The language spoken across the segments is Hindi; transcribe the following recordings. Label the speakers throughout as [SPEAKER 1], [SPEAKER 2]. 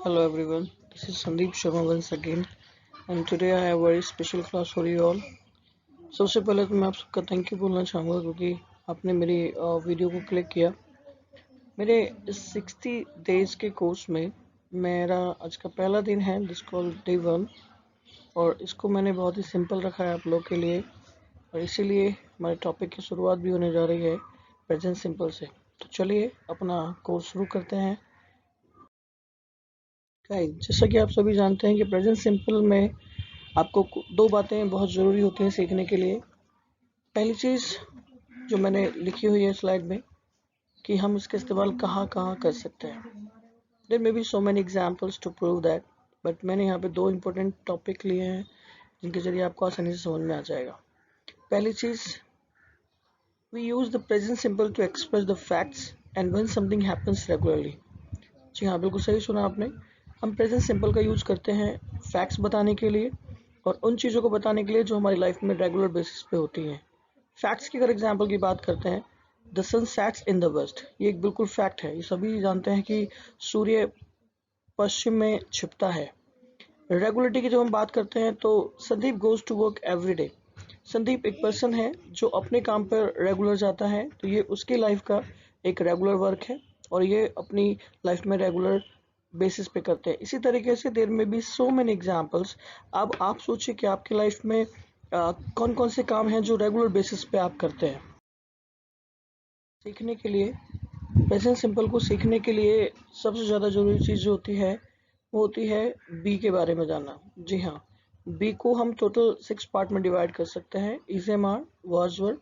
[SPEAKER 1] Hello everyone, this is Sandeep Sharma once again and today I have a very special class for you all. सबसे पहले तो मैं आप सबका थैंक यू बोलना चाहूँगा क्योंकि आपने मेरी वीडियो को क्लिक किया। मेरे इस 60 डेज के कोर्स में मेरा आज का पहला दिन है दिस कॉल डे 1 और इसको मैंने बहुत ही सिंपल रखा है आप लोग के लिए और इसीलिए हमारे टॉपिक की शुरुआत भी होने जा रही है प्रेजेंट सिंपल से। तो चलिए अपना कोर्स शुरू करते हैं। जैसा कि आप सभी जानते हैं कि प्रेजेंट सिंपल में आपको दो बातें बहुत ज़रूरी होती हैं सीखने के लिए। पहली चीज़ जो मैंने लिखी हुई है स्लाइड में कि हम इसका इस्तेमाल कहाँ कहाँ कर सकते हैं। There may be so many examples to prove that, but मैंने यहाँ पे दो इम्पोर्टेंट टॉपिक लिए हैं जिनके जरिए आपको आसानी से समझ में आ जाएगा। पहली चीज़, we use the present simple to express the facts and when something happens regularly. जी हाँ, बिल्कुल सही सुना आपने। हम प्रेजेंट सिंपल का यूज़ करते हैं फैक्ट्स बताने के लिए और उन चीज़ों को बताने के लिए जो हमारी लाइफ में रेगुलर बेसिस पे होती हैं। फैक्ट्स की अगर एग्जांपल की बात करते हैं, the sun sets in the west, ये एक बिल्कुल फैक्ट है। ये सभी जानते हैं कि सूर्य पश्चिम में छिपता है। रेगुलरिटी की जब हम बात करते हैं तो Sandeep goes to work every day. Sandeep एक पर्सन है जो अपने काम पर रेगुलर जाता है, तो ये उसकी लाइफ का एक रेगुलर वर्क है और ये अपनी लाइफ में रेगुलर बेसिस पे करते हैं। इसी तरीके से देयर में बी सो मेनी एग्जांपल्स। अब आप सोचिए कि आपकी लाइफ में कौन कौन से काम हैं जो रेगुलर बेसिस पे आप करते हैं। सीखने के लिए, प्रेजेंट सिंपल को सीखने के लिए सबसे ज़्यादा ज़रूरी चीज़ जो होती है वो होती है बी के बारे में जानना। जी हाँ, बी को हम टोटल 6 पार्ट में डिवाइड कर सकते हैं, is am are, was were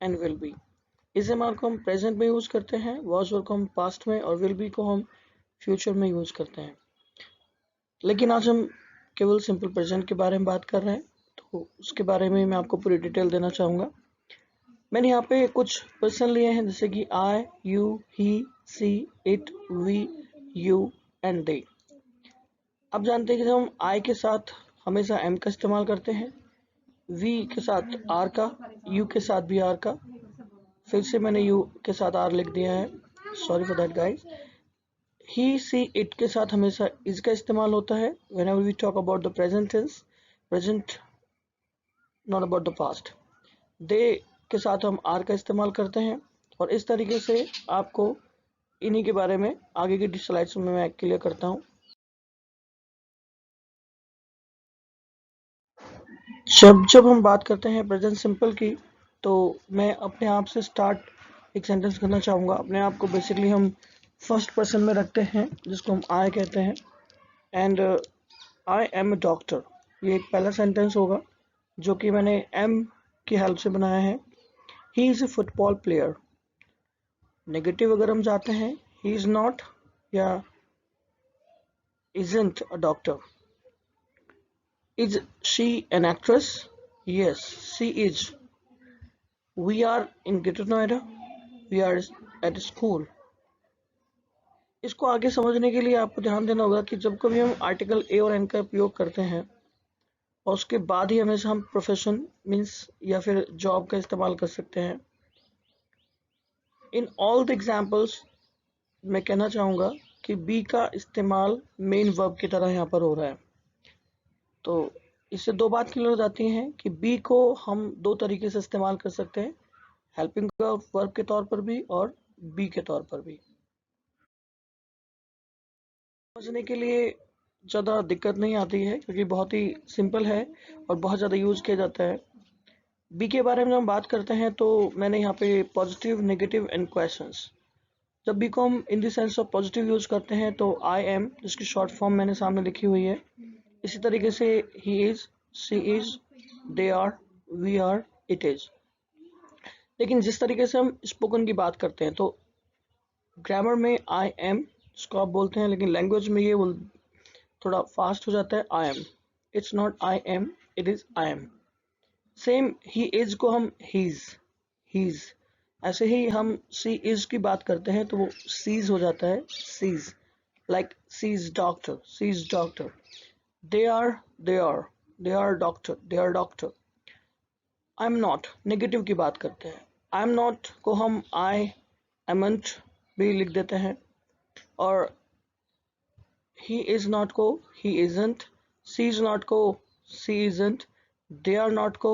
[SPEAKER 1] and will be. Is am are को हम प्रेजेंट में यूज़ करते हैं, वाज वर को हम पास्ट में और विल बी को हम फ्यूचर में यूज़ करते हैं। लेकिन आज हम केवल सिंपल प्रेजेंट के बारे में बात कर रहे हैं, तो उसके बारे में मैं आपको पूरी डिटेल देना चाहूँगा। मैंने यहाँ पे कुछ पर्सन लिए हैं जैसे कि I, you, he, she, it, we, you and they. अब जानते हैं कि जब हम आई के साथ हमेशा एम का इस्तेमाल करते हैं, वी के साथ आर का, यू के साथ भी आर का। फिर से मैंने यू के साथ आर लिख दिया है, sorry for that guys. He, she, it के साथ हमेशा इज का इस्तेमाल होता है whenever we talk about the present tense, present not about the past. They के साथ हम आर का इस्तेमाल करते हैं और इस तरीके से आपको इन्हीं के बारे में आगे की स्लाइड्स में मैं क्लियर करता हूँ। जब जब हम बात करते हैं प्रेजेंट सिंपल की, तो मैं अपने आप से स्टार्ट एक सेंटेंस करना चाहूँगा। अपने आप को बेसिकली हम फर्स्ट पर्सन में रखते हैं जिसको हम आई कहते हैं। And I am a doctor, ये एक पहला सेंटेंस होगा जो कि मैंने एम की हेल्प से बनाया है। He is a football player. Negative अगर हम जाते हैं, ही इज़ नॉट या isn't a doctor. Is she an actress? Yes, she is. We are in Greater Noida, we are at school. इसको आगे समझने के लिए आपको ध्यान देना होगा कि जब कभी हम आर्टिकल ए और एन का उपयोग करते हैं और उसके बाद ही हमेशा हम प्रोफेशन मीन्स या फिर जॉब का इस्तेमाल कर सकते हैं। इन ऑल द एग्जाम्पल्स मैं कहना चाहूँगा कि बी का इस्तेमाल मेन वर्ब की तरह यहाँ पर हो रहा है। तो इससे दो बात क्लियर हो जाती हैं कि बी को हम दो तरीके से इस्तेमाल कर सकते हैं, हेल्पिंग वर्ब के तौर पर भी और बी के तौर पर भी। समझने के लिए ज़्यादा दिक्कत नहीं आती है क्योंकि बहुत ही सिंपल है और बहुत ज़्यादा यूज़ किया जाता है। बी के बारे में जब हम बात करते हैं तो मैंने यहाँ पे पॉजिटिव, नेगेटिव एंड क्वेश्चंस। जब बी को हम in the sense of positive use करते हैं तो आई एम, जिसकी शॉर्ट फॉर्म मैंने सामने लिखी हुई है। इसी तरीके से he is, she is, they are, we are, it is. लेकिन जिस तरीके से हम स्पोकन की बात करते हैं तो ग्रामर में आई एम जिसको आप बोलते हैं, लेकिन लैंग्वेज में ये थोड़ा फास्ट हो जाता है I am. It's not I am, it is I am. Same he is को हम हीज। ऐसे ही हम सी इज की बात करते हैं तो वो सीज हो जाता है she's. Like she is doctor, she is doctor. They are, they are, they are doctor, they are doctor. I am not, negative की बात करते हैं। आई एम नॉट को हम आई एमंट भी लिख देते हैं और he is not go, he isn't, she is not go, she isn't, they are not go,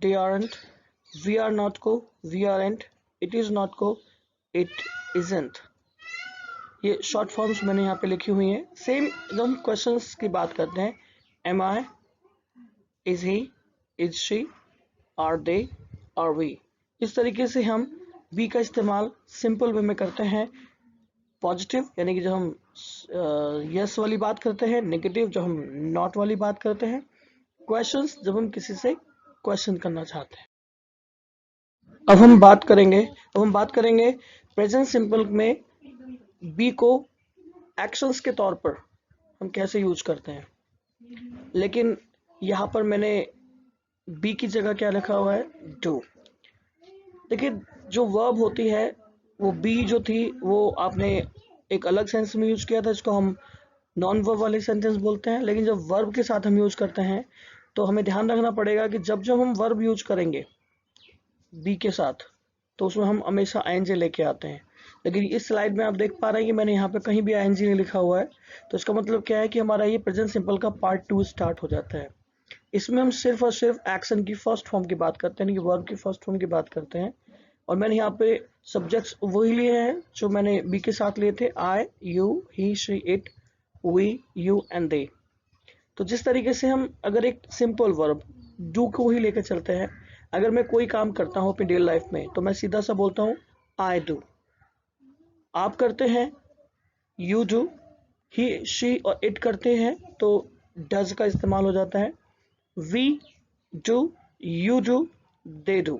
[SPEAKER 1] they aren't, we are not go, we aren't, it is not go, it isn't। ये शॉर्ट फॉर्म्स मैंने यहाँ पे लिखी हुई हैं। सेम जब हम क्वेश्चंस की बात करते हैं, am I, is he, is she, are they, are we, इस तरीके से हम बी का इस्तेमाल सिंपल वे में करते हैं। पॉजिटिव यानी कि जब हम यस वाली बात करते हैं, नेगेटिव जब हम नॉट वाली बात करते हैं, क्वेश्चंस जब हम किसी से क्वेश्चन करना चाहते हैं। अब हम बात करेंगे प्रेजेंट सिंपल में बी को एक्शंस के तौर पर हम कैसे यूज करते हैं। लेकिन यहाँ पर मैंने बी की जगह क्या लिखा हुआ है, डू। देखिए जो वर्ब होती है वो बी जो थी वो आपने एक अलग सेंस में यूज किया था, इसको हम नॉन वर्ब वाले सेंटेंस बोलते हैं। लेकिन जब वर्ब के साथ हम यूज करते हैं तो हमें ध्यान रखना पड़ेगा कि जब जब हम वर्ब यूज करेंगे बी के साथ तो उसमें हम हमेशा आईएनजी लेके आते हैं। लेकिन इस स्लाइड में आप देख पा रहे हैं कि मैंने यहाँ पे कहीं भी आईएनजी नहीं लिखा हुआ है, तो इसका मतलब क्या है कि हमारा ये प्रेजेंट सिंपल का पार्ट 2 स्टार्ट हो जाता है। इसमें हम सिर्फ और सिर्फ एक्शन की फर्स्ट फॉर्म की बात करते हैं, वर्ब की फर्स्ट फॉर्म की बात करते हैं। और मैंने यहाँ पे सब्जेक्ट्स वही लिए हैं जो मैंने बी के साथ लिए थे, I, you, he, she, it, we, you and they. तो जिस तरीके से हम अगर एक सिंपल वर्ब डू को ही लेकर चलते हैं, अगर मैं कोई काम करता हूँ अपनी डेली लाइफ में तो मैं सीधा सा बोलता हूँ आई डू। आप करते हैं यू डू, ही, शी और इट करते हैं तो डज का इस्तेमाल हो जाता है। We do, you do, they do.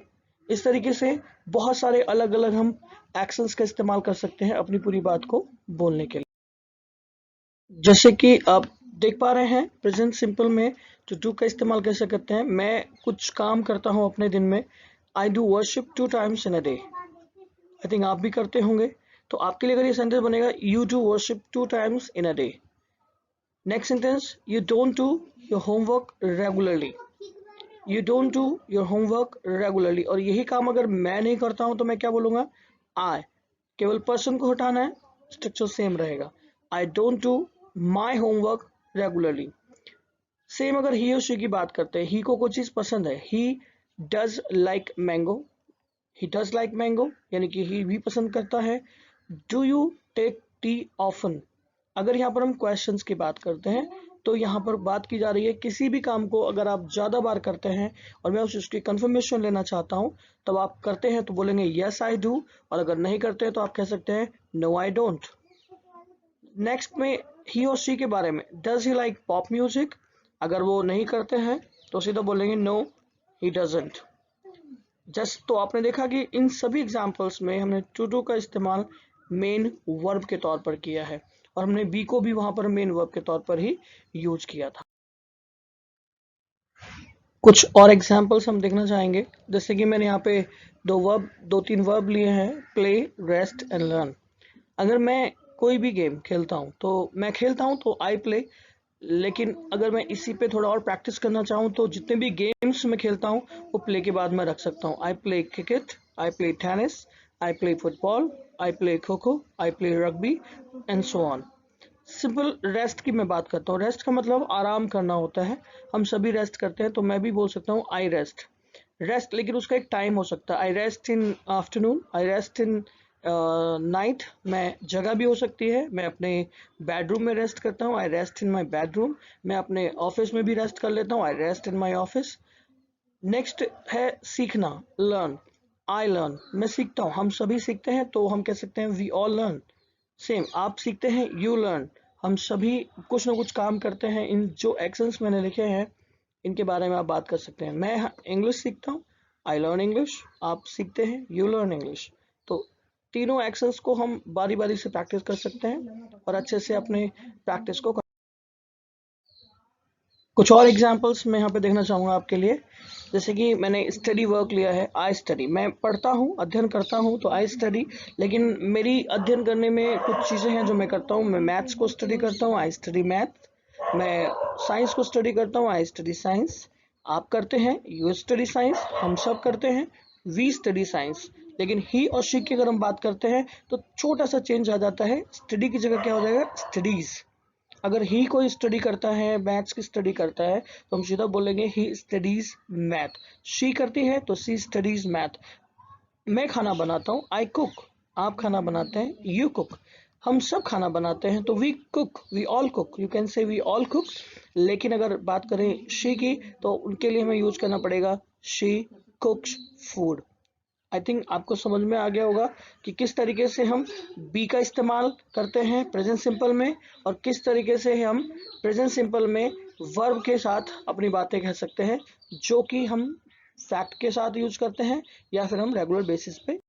[SPEAKER 1] इस तरीके से बहुत सारे अलग अलग हम एक्शंस का इस्तेमाल कर सकते हैं अपनी पूरी बात को बोलने के लिए। जैसे कि आप देख पा रहे हैं प्रेजेंट सिंपल में जो डू का इस्तेमाल कैसे करते हैं। मैं कुछ काम करता हूं अपने दिन में, I do worship 2 times in a day। I think आप भी करते होंगे। तो आपके लिए अगर ये सेंटेंस बनेगा, you do worship 2 times in a day। Next sentence, you don't do your homework regularly. You don't do your homework regularly. और यही काम अगर मैं नहीं करता हूं तो मैं क्या बोलूंगा, आई। केवल पर्सन को हटाना है, स्ट्रक्चर सेम रहेगा। I don't do my homework regularly. Same अगर ही और शी की बात करते हैं, ही को कोई चीज पसंद है, he does like mango. He does like mango यानी कि ही भी पसंद करता है। Do you take tea often. अगर यहाँ पर हम क्वेश्चंस की बात करते हैं तो यहाँ पर बात की जा रही है किसी भी काम को अगर आप ज्यादा बार करते हैं और मैं उसकी कंफर्मेशन लेना चाहता हूँ, तब आप करते हैं तो बोलेंगे यस आई डू, और अगर नहीं करते हैं तो आप कह सकते हैं नो आई डोंट। नेक्स्ट में ही और शी के बारे में, does he like pop music. अगर वो नहीं करते हैं तो सीधा बोलेंगे नो ही डजंट। जस्ट तो आपने देखा कि इन सभी एग्जांपल्स में हमने टू डू का इस्तेमाल मेन वर्ब के तौर पर किया है और हमने बी को भी वहां पर मेन वर्ब के तौर पर ही यूज किया था। कुछ और एग्जांपल्स हम देखना चाहेंगे। जैसे कि मैंने यहाँ पे दो तीन वर्ब लिए हैं, प्ले, रेस्ट एंड लर्न। अगर मैं कोई भी गेम खेलता हूँ तो आई प्ले। लेकिन अगर मैं इसी पे थोड़ा और प्रैक्टिस करना चाहूँ तो जितने भी गेम्स मैं खेलता हूँ वो प्ले के बाद मैं रख सकता हूँ। I play cricket, I play tennis, I play football, I play kho kho, I play rugby and so on. Simple rest की मैं बात करता हूँ। रेस्ट का मतलब आराम करना होता है, हम सभी रेस्ट करते हैं, तो मैं भी बोल सकता हूँ आई रेस्ट। रेस्ट लेकिन उसका एक टाइम हो सकता है, आई rest in afternoon, I rest in night. मैं जगह भी हो सकती है, मैं अपने बेडरूम में रेस्ट करता हूँ, आई रेस्ट इन माई बेडरूम। मैं अपने ऑफिस में भी रेस्ट कर लेता हूँ, आई rest in my office. Next है सीखना, लर्न, आई लर्न। मैं सीखता हूँ, हम सभी सीखते हैं तो हम कह सकते हैं वी ऑल लर्न। सेम आप सीखते हैं, यू लर्न। हम सभी कुछ ना कुछ काम करते हैं। इन जो एक्शंस मैंने लिखे हैं इनके बारे में आप बात कर सकते हैं। मैं इंग्लिश सीखता हूँ, आई लर्न इंग्लिश। आप सीखते हैं, यू लर्न इंग्लिश। तो तीनों एक्शंस को हम बारी बारी से प्रैक्टिस कर सकते हैं और अच्छे से अपने प्रैक्टिस को कुछ और एग्जांपल्स मैं यहाँ पे देखना चाहूँगा आपके लिए। जैसे कि मैंने स्टडी वर्क लिया है, आई स्टडी। मैं पढ़ता हूँ, अध्ययन करता हूँ तो आई स्टडी। लेकिन मेरी अध्ययन करने में कुछ चीज़ें हैं जो मैं करता हूँ। मैं मैथ्स को स्टडी करता हूँ, आई स्टडी मैथ। मैं साइंस को स्टडी करता हूँ, आई स्टडी साइंस। आप करते हैं, यू स्टडी साइंस। हम सब करते हैं, वी स्टडी साइंस। लेकिन ही और शी की अगर हम बात करते हैं तो छोटा सा चेंज आ जाता है, स्टडी की जगह क्या हो जाएगा, स्टडीज। अगर ही कोई स्टडी करता है, मैथ्स की स्टडी करता है, तो हम सीधा बोलेंगे ही स्टडीज मैथ। शी करती है तो शी स्टडीज मैथ। मैं खाना बनाता हूँ, आई कुक। आप खाना बनाते हैं, यू कुक। हम सब खाना बनाते हैं तो we cook, we all cook. You can say we all cook. लेकिन अगर बात करें शी की, तो उनके लिए हमें यूज करना पड़ेगा शी कुक्स फूड। आई थिंक आपको समझ में आ गया होगा कि किस तरीके से हम बी का इस्तेमाल करते हैं प्रेजेंट सिंपल में, और किस तरीके से हम प्रेजेंट सिंपल में वर्ब के साथ अपनी बातें कह सकते हैं, जो कि हम फैक्ट के साथ यूज करते हैं या फिर हम रेगुलर बेसिस पे